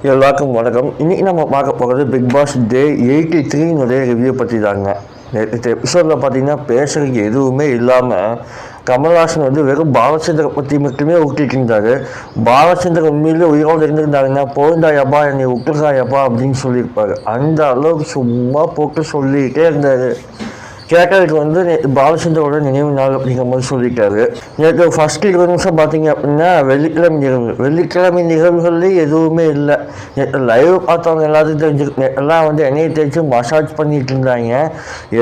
எல்லாருக்கும் வணக்கம். இன்னைக்கு நம்ம பார்க்க போகிறது பிக் பாஸ் டே 83 ரிவ்யூ பற்றி தாங்க. நேற்று எபிசோடில் பார்த்தீங்கன்னா பேசுறதுக்கு எதுவுமே இல்லாமல் கமல்ஹாசன் வெறும் பாலச்சந்திர பற்றி மட்டுமே ஊட்டிட்டு இருந்தார். பாலச்சந்திரன் உண்மையிலே உயிரோடு இருந்திருந்தாருன்னா போயிருந்தாயப்பா என்னை விட்டுருந்தாயப்பா அப்படின்னு சொல்லியிருப்பாரு. அந்த அளவுக்கு சும்மா போட்டு சொல்லிக்கிட்டே இருந்தார். கேட்டதுக்கு பாலச்சந்திரோட நினைவு நாள் அப்படிங்கிற மாதிரி சொல்லியிருக்காரு. நேற்று ஃபர்ஸ்ட் 20 நிமிஷம் பார்த்தீங்க அப்படின்னா வெள்ளிக்கிழமை நிகழ்வுகள்லேயே எதுவுமே இல்லை. நேற்று லைவ் பார்த்தவங்க எல்லாத்தையும் தெரிஞ்சுருக்கு. எல்லாம் எண்ணெயை தேய்ச்சி மசாஜ் பண்ணிட்டு இருந்தாங்க.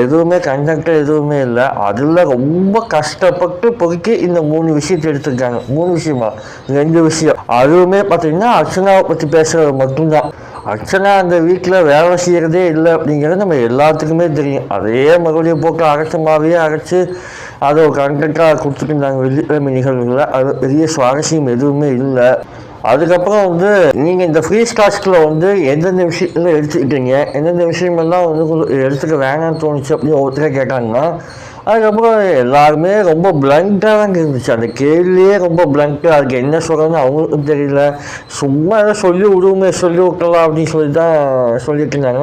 எதுவுமே கண்டக்ட் எதுவுமே இல்லை. அதில் ரொம்ப கஷ்டப்பட்டு பொறுக்கி இந்த 3 விஷயத்தை எடுத்திருக்காங்க. 3 விஷயமா 2 விஷயம். அதுவுமே பார்த்தீங்கன்னா அர்ச்சனாவை பற்றி பேசுகிறது மட்டும்தான். அர்ச்சனா அந்த வீட்டில் வேலை செய்கிறதே இல்லை அப்படிங்கிறது நம்ம எல்லாத்துக்குமே தெரியும். அதே மறுபடியும் போக்கு அரைச்சமாகவே அரைச்சி அதை ஒரு கண்டக்டாக கொடுத்துருந்தாங்க வெள்ளிக்கிழமை நிகழ்வுகளில். அது பெரிய சுவாரஸ்யம் எதுவுமே இல்லை. அதுக்கப்புறம் நீங்கள் இந்த ஃப்ரீ ஸ்டாஸ்கில் எந்தெந்த விஷயத்தில் எடுத்துக்கிட்டீங்க, எந்தெந்த விஷயமெல்லாம் எடுத்துக்க வேணாம்னு தோணுச்சு அப்படின்னு ஒருத்தரை கேட்டாங்கன்னா, அதுக்கப்புறம் எல்லாருமே ரொம்ப பிளண்ட்டாக தான் இருந்துச்சு. அந்த கேள்வியே ரொம்ப பிளண்ட்டு. அதுக்கு என்ன சொல்கிறதுன்னு அவங்களுக்கும் தெரியல. சும்மா ஏதோ சொல்லி விட்டலாம் அப்படின்னு சொல்லி தான் சொல்லிட்டு இருந்தாங்க.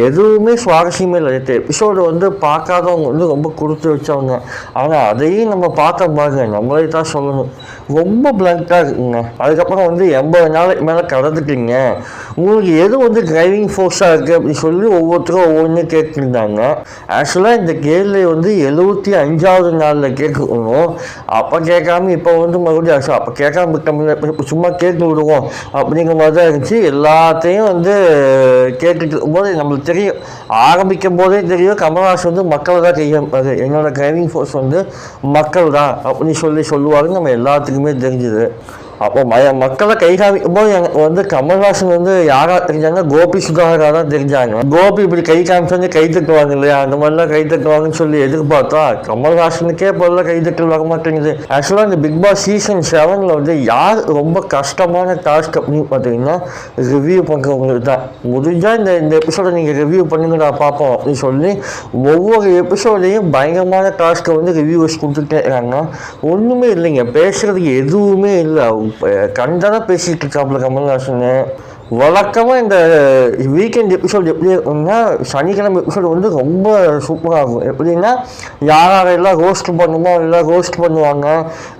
எதுவுமே சுவாரஸ்யமே இல்லை. எபிசோடு பார்க்காதவங்க ரொம்ப கொடுத்து வச்சவங்க. ஆனால் அதையும் நம்ம பார்த்த பாருங்க, நம்மளே தான் சொல்லணும், ரொம்ப பிளண்ட்டாக இருக்குங்க. அதுக்கப்புறம் 80 நாளைக்கு மேலே கடந்துட்டீங்க, உங்களுக்கு எது டிரைவிங் ஃபோர்ஸாக இருக்குது அப்படின்னு சொல்லி ஒவ்வொருத்தரும் ஒவ்வொன்று கேட்டுருந்தாங்க. ஆக்சுவலாக இந்த கேள்வி 75வது நாளில் கேட்கணும். அப்போ கேட்காம இப்போ மறுபடியும் அப்போ கேட்காம விட்டோம்ல, சும்மா கேட்டு விடுவோம் அப்படிங்கிற மாதிரி தான் இருந்துச்சு. எல்லாத்தையும் கேட்டுட்டு இருக்கும்போது நம்மளுக்கு தெரியும், ஆரம்பிக்கும் போதே தெரியும் கமல்ஹாசன் மக்களை தான் கையம், அது என்னோட டிரைவிங் ஃபோர்ஸ் மக்கள் தான் அப்படின்னு சொல்லுவாங்க. நம்ம எல்லாத்துக்குமே தெரிஞ்சுது. அப்போ மக்களை கை காமிக்கும் போது எனக்கு கமல்ஹாசன் யாராக தெரிஞ்சாங்க, கோபி சுதாகராக தான் தெரிஞ்சாங்க. கோபி இப்படி கை காமிச்சு கை தட்டுவாங்க இல்லையா, அந்த மாதிரிலாம் கை தட்டுவாங்கன்னு சொல்லி எதிர்பார்த்தா கமல்ஹாசனுக்கே போல கை தட்டல் வர மாட்டேங்குது. ஆக்சுவலாக இந்த பிக் பாஸ் சீசன் 7ல் யார் ரொம்ப கஷ்டமான டாஸ்க் அப்படின்னு பார்த்தீங்கன்னா ரிவ்யூ பண்ணுறவங்களுக்கு தான். முடிஞ்சால் இந்த எபிசோடை நீங்கள் ரிவ்யூ பண்ணுங்கடா பார்ப்போம் அப்படின்னு சொல்லி ஒவ்வொரு எபிசோடையும் பயங்கரமான டாஸ்க்கை ரிவ்யூவர்ஸ் கொடுத்துட்டே இருக்காங்க. ஒன்றுமே இல்லைங்க, பேசுகிறதுக்கு எதுவுமே இல்லை. கண்டனா பேசிட்டு இருக்காப்புல கமல்ஹாசன். வழக்கமாக இந்த வீக்கெண்ட் எபிசோடு எப்படி இருக்குன்னா, சனிக்கிழமை எபிசோடு ரொம்ப சூப்பராக இருக்கும். எப்படின்னா யாரெல்லாம் ரோஸ்ட் பண்ணுமோ எல்லாம் ரோஸ்ட் பண்ணுவாங்க,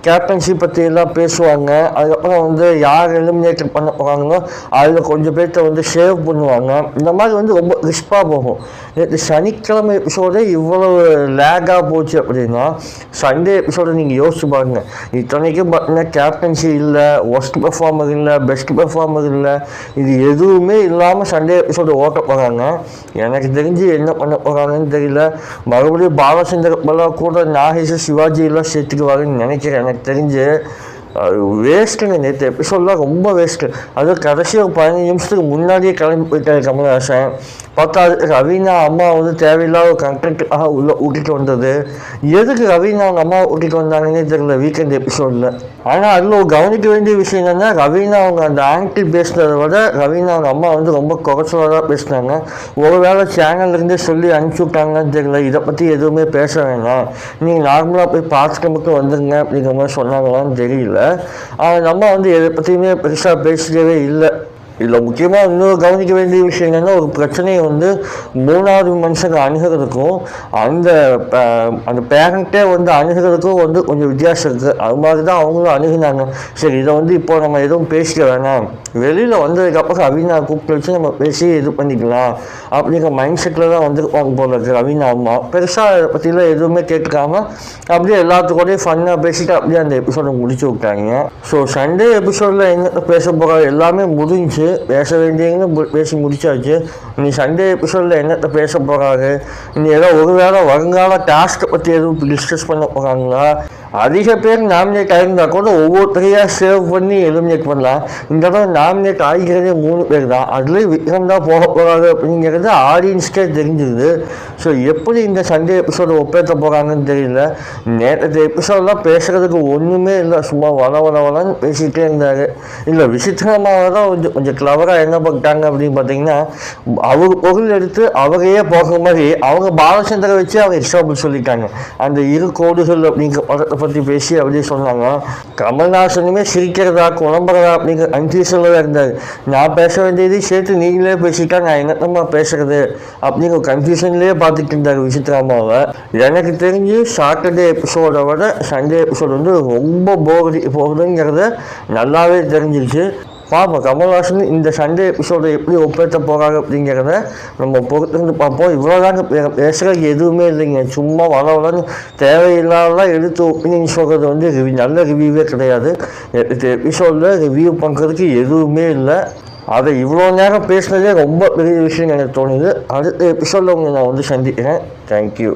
கேப்டன்ஷிப் பற்றி எல்லாம் பேசுவாங்க. அதுக்கப்புறம் யார் எலிமினேட் பண்ண போகிறாங்களோ அதில் கொஞ்சம் பேர்த்த சேவ் பண்ணுவாங்க. இந்த மாதிரி ரொம்ப ரிஸ்பாக போகும். நேற்று சனிக்கிழமை எபிசோடு இவ்வளோ லேக்காக போச்சு அப்படின்னா சண்டே எபிசோடு நீங்கள் யோசிச்சு பாருங்க. இத்தனைக்கும் பார்த்தீங்கன்னா கேப்டன்சி இல்லை, ஒஸ்ட் பெர்ஃபார்மர் இல்லை, பெஸ்ட் பெர்ஃபார்மர் இல்லை, இது எதுவுமே இல்லாமல் சண்டே எபிசோடு ஓட்ட போகிறாங்க. எனக்கு தெரிஞ்சு என்ன பண்ண போகிறாங்கன்னு தெரியல. மறுபடியும் பாலச்சந்திர கூட நாகேஷ் சிவாஜி எல்லாம் சேர்த்துக்குவாங்கன்னு நினைக்கிறேன். எனக்கு தெரிஞ்சு வேஸ்ட்டுங்க. நேற்று எபிசோட்லாம் ரொம்ப வேஸ்ட்டு. அதுவும் கடைசி ஒரு 15 நிமிஷத்துக்கு முன்னாடியே கிளம்பி போயிட்டாரு கமல்ஹாசன். பார்த்தா ரவீனா அம்மா தேவையில்லாத ஒரு கண்டென்ட்டுக்காக உள்ளே ஊட்டிட்டு வந்தது. எதுக்கு ரவீனா அவங்க அம்மா ஊட்டிட்டு வந்தாங்கன்னே தெரியல வீக்கெண்ட் எபிசோடில். ஆனால் அதில் ஒரு கவனிக்க வேண்டிய விஷயம் என்னென்னா, ரவீனா அவங்க அந்த ஆங்கிள் பேசுனதை விட ரவீனா அவங்க அம்மா ரொம்ப குறைச்சலாக பேசினாங்க. ஒருவேளை சேனல்லேருந்தே சொல்லி அனுப்பிச்சி விட்டாங்கன்னு தெரியல, இதை பற்றி எதுவுமே பேச வேணாம், நீங்கள் நார்மலாக போய் பார்த்துட்டு மட்டும் வந்துருங்க அப்படிங்கிற மாதிரி சொன்னாங்களான்னு தெரியல. நம்ம எதை பற்றியுமே பெருசாக பேசிக்கவே இல்லை. இதில் முக்கியமாக இன்னொரு கவனிக்க வேண்டிய விஷயம் என்னென்னா, ஒரு பிரச்சனையை 3வது மனுஷங்க அணுகிறதுக்கும் அந்த பேரண்ட்டே அணுகிறதுக்கும் கொஞ்சம் வித்தியாசம் இருக்குது. அது மாதிரி தான் அவங்களும் அணுகுனாங்க. சரி, இதை இப்போ நம்ம எதுவும் பேசிக்க வேணாம், வெளியில் வந்ததுக்கப்புறம் ரவீனா கூப்பிட்டு வச்சு நம்ம பேசி இது பண்ணிக்கலாம் அப்படிங்கிற மைண்ட் செட்டில் தான் வந்துருப்பாங்க போல இருக்குது ரவீனா அம்மா. பெருசாக அதை பற்றிலாம் எதுவுமே கேட்காம அப்படியே எல்லாத்துக்கூடயும் ஃபன்னாக பேசிட்டு அப்படியே அந்த எபிசோடை முடிச்சு விட்டாங்க. ஸோ சண்டே எபிசோடில் என்ன பேச போகிற எல்லாமே முடிஞ்சு, பேச வேண்டியவங்க பேசி முடிச்சாச்சு. நீ சண்டே எபிசோடில் என்னத்தை பேச போகிறாரு, நீ ஏதோ ஒருவேளை வருங்கால டாஸ்க்கை பற்றி எதுவும் டிஸ்கஸ் பண்ண போகிறாங்களா, அதிக பேர் நாமினேட் ஆகிருந்தால் கூட ஒவ்வொருத்தரையாக சேவ் பண்ணி எலிமினேட் பண்ணலாம். இந்த தடவை நாமினேட் ஆகிக்கிறதே 3 பேர் தான். அதுலேயும் விக்ரம் தான் போக போகிறாரு அப்படிங்கிறது ஆடியன்ஸ்க்கே தெரிஞ்சுது. ஸோ எப்படி இந்த சண்டே எபிசோடு ஒப்பேற்ற போகிறாங்கன்னு தெரியல. நேற்று எபிசோடெலாம் பேசுகிறதுக்கு ஒன்றுமே இல்லை, சும்மா வளன்னு பேசிகிட்டே இருந்தார். இல்லை, விசித்திரமாக தான் கொஞ்சம் கிளவராக என்ன பண்ணிட்டாங்க அப்படின்னு பார்த்தீங்கன்னா, அவங்க பொருள் எடுத்து அவரையே போகிற மாதிரி அவங்க பாலச்சந்திர வச்சு அவங்க எக்ஸாம்பிள் சொல்லிட்டாங்க. அந்த 2 கோடுகள் அப்படிங்கிற படத்தை பற்றி பேசி அப்படியே சொன்னாங்க. கமல்ஹாசனுமே சிரிக்கிறதா குழம்புறதா அப்படிங்கிற கன்ஃபியூஷனில் தான் இருந்தார். நான் பேச வேண்டியது சேர்த்து நீங்களே பேசிட்டா நான் என்னத்தம்மா பேசுறது அப்படிங்கிற கன்ஃபியூஷன்லேயே பார்த்துட்டு இருந்தார் விசித்ராமாவை. எனக்கு தெரிஞ்சு சாட்டர்டே எபிசோடை விட சண்டே எபிசோடு வந்து ரொம்ப போகுதுங்கிறத நல்லாவே தெரிஞ்சிருச்சு. பார்ப்போம் கமல்ஹாசன் இந்த சண்டே எபிசோடை எப்படி ஒப்பேற்ற போகிறாங்க அப்படிங்கிறத நம்ம பொறுத்திருந்து பார்ப்போம். இவ்வளோதாங்க பேசுகிறது எதுவுமே இல்லைங்க. சும்மா வளன்னு தேவையில்லாதான் எடுத்து ஒப்பீனியன் சொல்கிறது வந்து நல்ல ரிவ்யூவே கிடையாது. இந்த எபிசோடில் ரிவ்யூ பண்ணுறதுக்கு எதுவுமே இல்லை. அதை இவ்வளோ நேரம் பேசுனதே ரொம்ப பெரிய விஷயம் எனக்கு தோணுது. அடுத்த எபிசோடில் உங்களை நான் வந்து சந்திக்கிறேன். தேங்க்யூ.